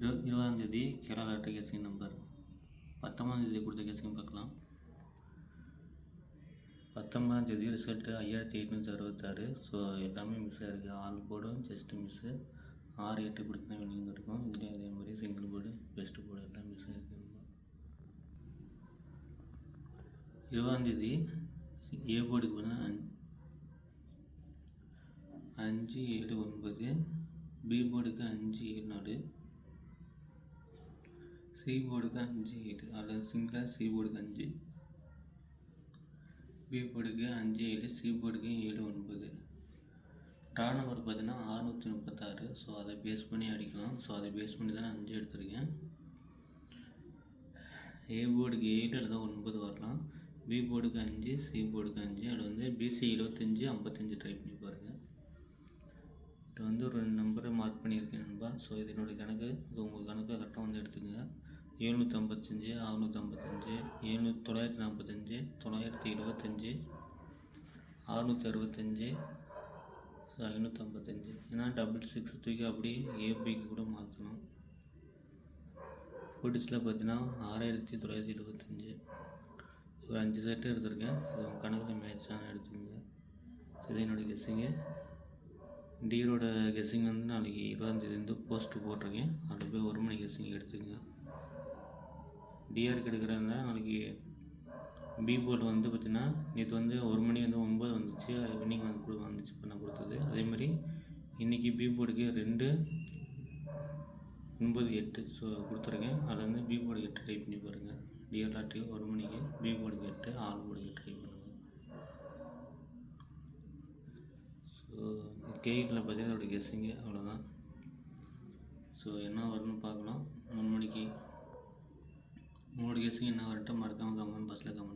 20ஆம் தேதி Kerala lottery guessing number. 19ஆம் தேதி கொடுத்த கெஸ்ஸிங் பார்க்கலாம். 19ஆம் தேதி ரிசல்ட்டு 5866. ஸோ எல்லாமே மிஸ் ஆகிருக்கு. ஆல் போர்டும் ஜஸ்ட்டு மிஸ்ஸு. 6, 8 கொடுத்தா வினிங் இருக்கும். இதுலேயும் அதே மாதிரி சிங்கிள் போர்டு பெஸ்ட்டு போர்டு எல்லாம் மிஸ் ஆகிருக்கு. 20ஆம் தேதி ஏ போர்டுக்கு பார்த்தா 5, 7, 9, பி போர்டுக்கு 5, 7, 4, சி போர்டுக்கு 5, 7 அல்லது சிங்கிளாக சி போர்டுக்கு 5, பி போர்டுக்கு 5, 7, சி போர்டுக்கு 7, 9. ட்ரா நம்பர் பார்த்தீங்கன்னா 636. ஸோ அதை பேஸ் பண்ணி அடிக்கலாம். ஸோ அதை பேஸ் பண்ணி தான் நான் 5 எடுத்திருக்கேன். ஏ போர்டுக்கு 7 அல்லது 9 வரலாம். பி போர்டுக்கு 5, சி போர்டுக்கு 5. அதில் வந்து பிசி 75, 55 ட்ரை பண்ணி பாருங்கள். இது வந்து ஒரு நம்பரை மார்க் பண்ணியிருக்கேன் நண்பா. ஸோ இது என்னுடைய கணக்கு. இது உங்கள் கணக்கு கரெக்டாக வந்து எடுத்துக்கோங்க. 755, 655, 945, 975, 665, 555. ஏன்னா 666 தூக்கி அப்படியே ஏபிக்கு கூட மாற்றணும். ஃபுட்ஸில் பார்த்தீங்கன்னா 6975. ஒரு 5 செட்டு எடுத்திருக்கேன். இது உங்கள் கணக்கில் மேட்சான எடுத்துக்கோங்க. இது என்னுடைய கெஸ்ஸிங்கு. டியரோட கெஸ்ஸிங் வந்து நாளைக்கு 20ஆம் தேதி வந்து போஸ்ட்டு போட்டிருக்கேன். அதில் போய் 1 மணி கெஸ்ஸிங் எடுத்துக்கோங்க. டிஆருக்கு எடுக்கிறதா நாளைக்கு பி போர்டு வந்து பார்த்திங்கன்னா நேற்று வந்து 1 மணி வந்து 9 வந்துச்சு. வின்னிங் வந்து வந்துச்சு இப்போ நான் கொடுத்தது. அதேமாதிரி இன்றைக்கி பி போர்டுக்கு 2, 9, 8 ஸோ கொடுத்துருக்கேன். அதில் வந்து பி போர்டு 8 ட்ரை பண்ணி பாருங்கள். டிஆர் லாட்ரி 1 மணிக்கு பி போர்டுக்கு 8, ஆல் போர்டுக்கு ட்ரை பண்ணுங்கள். ஸோ கேக்கில் பார்த்தீங்கன்னா அதோடைய கெஸ்ஸிங்கு அவ்வளோதான். ஸோ என்ன வரும்னு பார்க்கலாம். 3 மணிக்கு உங்களோட கெஸ்ஸிங் என்ன வரட்டும் மறக்காமல் கமெண்ட் பாக்ஸில் கமெண்ட்